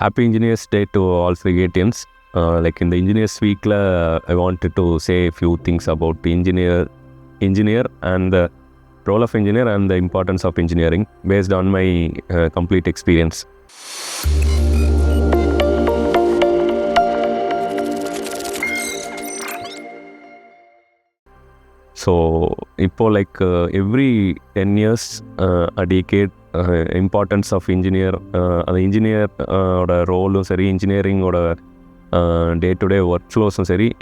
Happy Engineers Day to all Frigatians. Like in the Engineers Week, I wanted to say a few things about the engineer and the role of engineer and the importance of engineering based on my complete experience. So, like every 10 years, a decade, importance of engineer, the engineer role, engineering day-to-day workflows,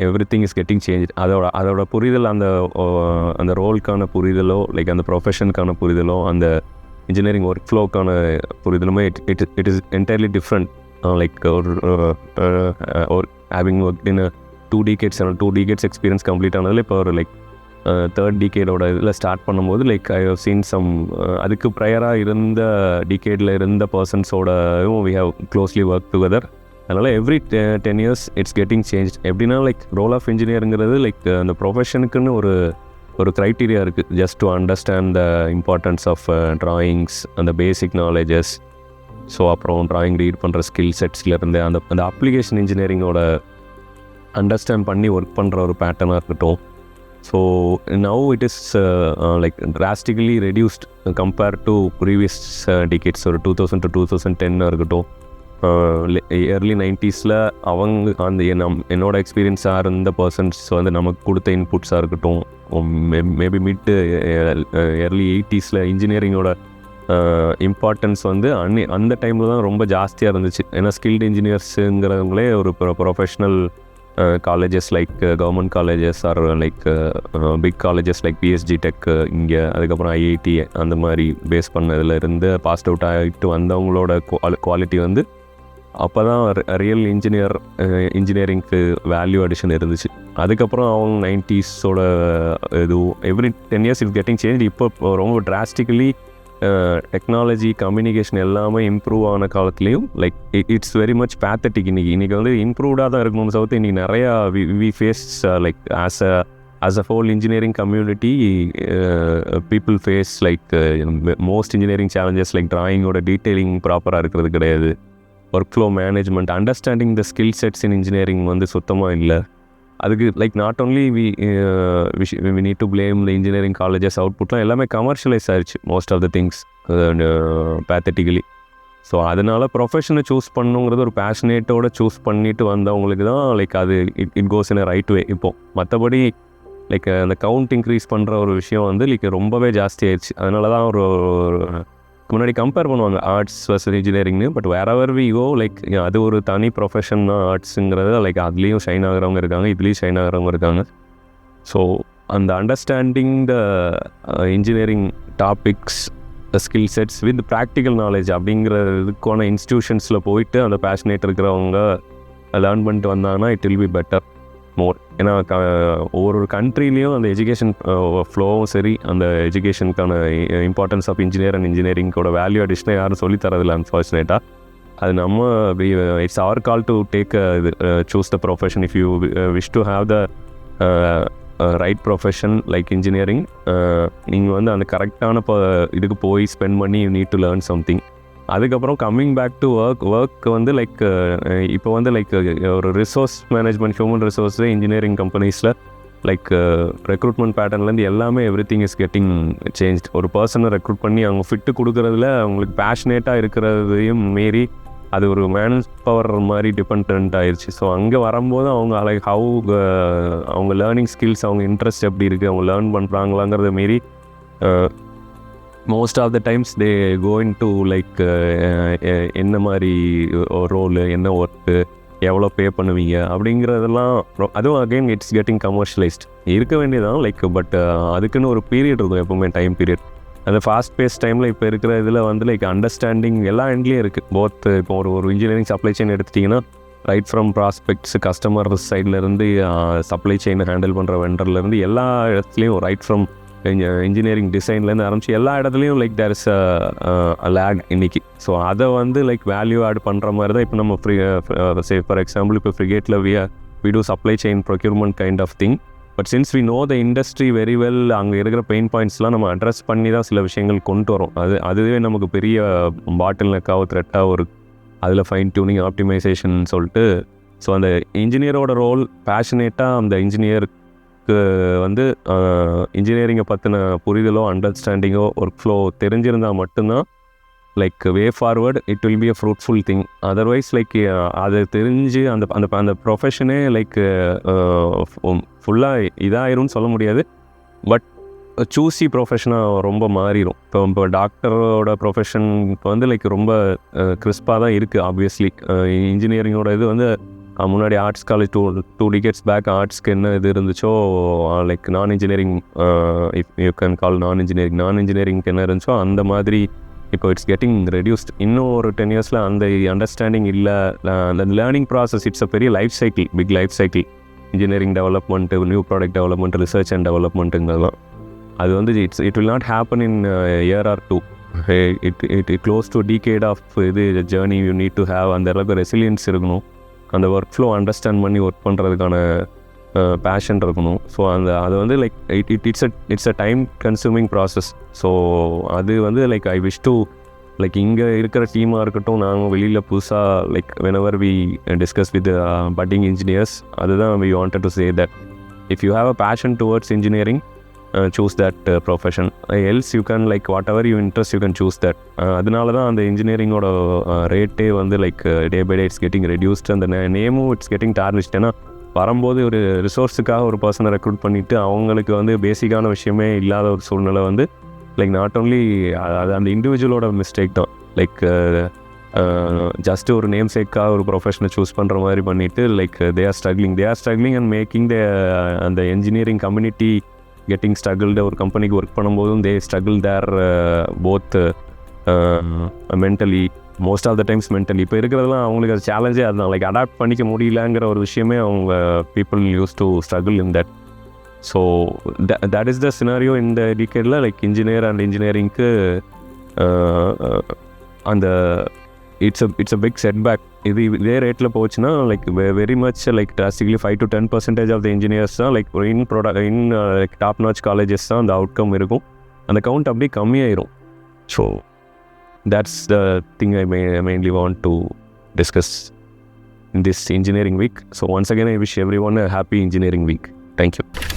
everything is getting changed. அதோட புரிதல் அந்த ரோல்க்கான புரிதலோ like அந்த ப்ரொஃபஷனுக்கான புரிதலோ அந்த engineering work ஃப்ளோக்கான புரிதலுமே it is entirely different. Like ஒரு having work in 2 decades experience complete ஆனதில் இப்போ ஒரு லைக் தேர்ட் டிகேடோட இதில் ஸ்டார்ட் பண்ணும்போது like I have seen some அதுக்கு ப்ரையராக இருந்த டிகேடில் இருந்த பர்சன்ஸோடவும் we have closely work together. அதனால் every 10 years it's getting change. எப்படின்னா லைக் ரோல் ஆஃப் இன்ஜினியருங்கிறது லைக் அந்த ப்ரொஃபஷனுக்குன்னு ஒரு க்ரைட்டீரியா இருக்குது. Just to understand the importance of drawings, அந்த பேசிக் நாலேஜஸ், ஸோ அப்புறம் ட்ராயிங் ரீட் பண்ணுற ஸ்கில் செட்ஸ்லேருந்து அந்த அப்ளிகேஷன் இன்ஜினியரிங்கோட அண்டர்ஸ்டாண்ட் பண்ணி ஒர்க் பண்ணுற ஒரு பேட்டர்னாக இருக்கட்டும். So now it is like drastically reduced compared to previous decades. ஒரு 2000 to 2010 இருக்கட்டும், early 90s அவங்க அந்த என்னோட எக்ஸ்பீரியன்ஸாக இருந்த பர்சன்ஸ் வந்து நமக்கு கொடுத்த இன்புட்ஸாக இருக்கட்டும், மேபி மிட் early 80s இன்ஜினியரிங்கோட இம்பார்ட்டன்ஸ் வந்து அந்த டைமில் தான் ரொம்ப ஜாஸ்தியாக இருந்துச்சு. ஏன்னா ஸ்கில்டு இன்ஜினியர்ஸுங்கிறவங்களே ஒரு professional colleges like government colleges or like big colleges like PSG tech இங்கே, அதுக்கப்புறம் ஐஐடி அந்த மாதிரி பேஸ் பண்ணதில் இருந்து பாஸ்ட் அவுட் ஆகிட்டு வந்தவங்களோட குவாலிட்டி வந்து அப்போ தான் ரியல் இன்ஜினியரிங்க்கு வேல்யூ அடிஷன் இருந்துச்சு. அதுக்கப்புறம் அவங்க 90s இதுவும் every 10 years it's getting change. இப்போ ரொம்ப டிராஸ்டிக்கலி டெக்னாலஜி கம்யூனிகேஷன் எல்லாமே இம்ப்ரூவ் ஆன காலத்துலேயும் like it's very much pathetic. இன்றைக்கி வந்து இம்ப்ரூவ்டாக தான் இருக்கணும்னு தவிர்த்து இன்றைக்கி நிறையா we face like as a whole engineering community people face like most engineering challenges like ட்ராயிங்கோட டீட்டெயிலிங் ப்ராப்பராக இருக்கிறது கிடையாது, work flow management, understanding the skill sets in engineering வந்து சுத்தமாக இல்லை. அதுக்கு like not only we need to blame the engineering colleges அவுட்புட்லாம் எல்லாமே கமர்ஷியலைஸ் ஆயிடுச்சு most of the things pathetically. So அதனால் ப்ரொஃபஷனை சூஸ் பண்ணுங்கிறது ஒரு பேஷனேட்டோட சூஸ் பண்ணிட்டு வந்தவங்களுக்கு தான் லைக் அது it goes in a right way. இப்போது மற்றபடி லைக் அந்த கவுண்ட் இன்க்ரீஸ் பண்ணுற ஒரு விஷயம் வந்து லைக் ரொம்பவே ஜாஸ்தி ஆயிடுச்சு. அதனால தான் ஒரு முன்னாடி கம்பேர் பண்ணுவாங்க ஆர்ட்ஸ் வர்சஸ் இன்ஜினியரிங்னு. But wherever we go like அது ஒரு தனி ப்ரொஃபஷன் தான் ஆர்ட்ஸுங்கிறது. லைக் அதுலேயும் ஷைன் ஆகிறவங்க இருக்காங்க, இதுலேயும் ஷைன் ஆகிறவங்க இருக்காங்க. ஸோ அந்த understanding the engineering topics, skill sets with practical knowledge அப்படிங்கிற இதுக்கான இன்ஸ்டியூஷன்ஸில் போயிட்டு அந்த பேஷனேட் இருக்கிறவங்க லேர்ன் பண்ணிட்டு வந்தாங்கன்னா it will be better more. ஏன்னா ஒவ்வொரு கண்ட்ரிலையும் அந்த எஜுகேஷன் ஃப்ளோவும் சரி, அந்த எஜுகேஷனுக்கான இம்பார்ட்டன்ஸ் ஆஃப் இன்ஜினியரிங்கோட வேல்யூ அடிஷனாக யாரும் சொல்லித்தரதில்லை அன்ஃபார்ச்சுனேட்டாக. அது நம்ம it's our call to take choose the profession. If you wish to have the right profession like engineering, நீங்கள் வந்து அந்த கரெக்டான இதுக்கு போய் ஸ்பெண்ட் பண்ணி you need to learn something. அதுக்கப்புறம் கம்மிங் பேக் டு ஒர்க் வந்து லைக் இப்போ வந்து லைக் ஒரு resource management, human resource engineering கம்பெனிஸில் லைக் ரெக்ரூட்மெண்ட் பேட்டர்ன்லேருந்து எல்லாமே every thing is getting change. ஒரு பர்சனை ரெக்ரூட் பண்ணி அவங்க ஃபிட்டு கொடுக்குறதுல அவங்களுக்கு பேஷனேட்டாக இருக்கிறதையும் மீறி அது ஒரு மேன் பவர் மாதிரி டிபெண்ட் ஆயிடுச்சு. ஸோ அங்கே வரும்போது அவங்க லைக் அவங்க லேர்னிங் ஸ்கில்ஸ், அவங்க இன்ட்ரெஸ்ட் எப்படி இருக்குது, அவங்க லேர்ன் பண்ணுறாங்களாங்கிறத மீறி most of the times they going to like என்ன மாதிரி ரோலு, என்ன ஒர்க்கு, எவ்வளோ பே பண்ணுவீங்க அப்படிங்கிறதெல்லாம். அதுவும் அகெயின் இட்ஸ் கெட்டிங் கமர்ஷியலைஸ்ட். இருக்க வேண்டியதான் லைக் பட் அதுக்குன்னு ஒரு பீரியட் இருக்கும், எப்போவுமே டைம் பீரியட். அந்த ஃபாஸ்ட் பேஸ் டைமில் இப்போ இருக்கிற இதில் வந்து லைக் அண்டர்ஸ்டாண்டிங் எல்லா எண்ட்லேயும் இருக்குது. போத் இப்போ ஒரு இன்ஜினியரிங் சப்ளை செயின் எடுத்துட்டிங்கன்னா ரைட் ஃப்ரம் ப்ராஸ்பெக்ட்ஸ், கஸ்டமர் சைட்லேருந்து சப்ளை செயின் ஹேண்டில் பண்ணுற வெண்டர்லேருந்து எல்லா இடத்துலையும் ரைட் ஃப்ரம் இன்ஜினியரிங் டிசைன்லேருந்து ஆரம்பிச்சு எல்லா இடத்துலையும் like there is a lag இன்னைக்கு. ஸோ அதை வந்து லைக் வேல்யூ ஆட் பண்ணுற மாதிரி தான் இப்போ நம்ம சே ஃபார் எக்ஸாம்பிள் இப்போ ஃப்ரிகேட்டில் we do supply chain procurement kind of thing. But since we know the industry very well, அங்கே இருக்கிற பெயின் பாயிண்ட்ஸ்லாம் நம்ம அட்ரஸ் பண்ணி தான் சில விஷயங்கள் கொண்டு வரோம். அதுவே நமக்கு பெரிய பாட்டில் நெக்காவோ த்ரெட்டாக அதில் ஃபைன் டியூனிங் ஆப்டிமைசேஷன் சொல்லிட்டு. ஸோ அந்த இன்ஜினியரோட ரோல் பேஷனேட்டாக அந்த இன்ஜினியருக்கு வந்து இன்ஜினியரிங்கை பற்றின புரிதலோ அண்டர்ஸ்டாண்டிங்கோ ஒர்க் ஃப்ளோ தெரிஞ்சிருந்தால் மட்டும்தான் like way forward it will be a fruitful thing. Otherwise like அது தெரிஞ்சு அந்த அந்த அந்த ப்ரொஃபஷனே லைக் ஃபுல்லாக இதாயிரும்னு சொல்ல முடியாது. பட் சூஸி ப்ரொஃபஷனாக ரொம்ப மாறிடும். இப்போ டாக்டரோட ப்ரொஃபஷன் இப்போ வந்து லைக் ரொம்ப கிறிஸ்பாக தான் இருக்குது. ஆப்வியஸ்லி இன்ஜினியரிங்கோட இது வந்து முன்னாடி ஆர்ட்ஸ் காலேஜ் 2 decades பேக் ஆர்ட்ஸ்க்கு என்ன இது இருந்துச்சோ லைக் நான் engineering if you can call நான் இன்ஜினியரிங்க்கு என்ன இருந்துச்சோ அந்த மாதிரி இப்போ இட்ஸ் கெட்டிங் ரெடியூஸ்ட். இன்னும் ஒரு 10 yearsல அந்த அண்டர்ஸ்டாண்டிங் இல்லை. அந்த லேர்னிங் ப்ராசஸ் இட்ஸ் அ பெரிய life cycle, big life cycle. Engineering development, new product development, research and டெவலப்மெண்ட்டுங்கிறதுலாம் அது வந்து it will not happen in year or 2. It close to decade of இது journey you need to have. அந்த அளவுக்கு resilience இருக்கணும், அந்த work flow understand பண்ணி work பண்ணுறதுக்கான பேஷன் இருக்கணும். ஸோ அது வந்து like it's a time consuming process. So அது வந்து like I wish to like இங்கே இருக்கிற டீமாக இருக்கட்டும், நாங்கள் வெளியில் புதுசாக like whenever we discuss with budding engineers, அதுதான் we wanted to say that if you have a passion towards engineering, choose that profession. Else you can like whatever you interest you can choose that. அதனால தான் அந்த இன்ஜினியரிங்கோட ரேட்டே வந்து like day by day it's getting reduced. அந்த நேமும் it's getting டார்னிஷ்ட். ஏன்னா வரும்போது ஒரு ரிசோர்ஸுக்காக ஒரு பர்சனை ரெக்ரூட் பண்ணிவிட்டு அவங்களுக்கு வந்து பேசிக்கான விஷயமே இல்லாத ஒரு சூழ்நிலை வந்து லைக் நாட் ஓன்லி அது அந்த இண்டிவிஜுவலோட மிஸ்டேக் தான். லைக் ஜஸ்ட்டு ஒரு நேம் சேக்காக ஒரு ப்ரொஃபஷனை சூஸ் பண்ணுற மாதிரி பண்ணிவிட்டு like they are struggling and making அந்த என்ஜினியரிங் கம்யூனிட்டி கெட்டிங் ஸ்ட்ரகிள்டு. ஒரு கம்பெனிக்கு ஒர்க் பண்ணும்போதும் they struggle there both mentally, most of the times mentally. இப்போ இருக்கிறதெல்லாம் அவங்களுக்கு அது சேலஞ்சே அதுதான். லைக் அடாப்ட் பண்ணிக்க முடியலங்கிற ஒரு விஷயமே அவங்க people use to struggle in that. So that is the scenario இந்த டிகேடில். லைக் இன்ஜினியர் அண்ட் இன்ஜினியரிங்க்கு அந்த இட்ஸ் அ பிக் செட்பேக். இதே ரேட்டில் போச்சுன்னா like very much like drastically 5 to 10% of the engineers தான் like in like top notch colleges தான் அந்த அவுட்கம் இருக்கும். அந்த கவுண்ட் அப்படியே கம்மியாயிரும். So that's the thing I mainly want to discuss in this engineering week. So once again I wish everyone a happy engineering week. Thank you.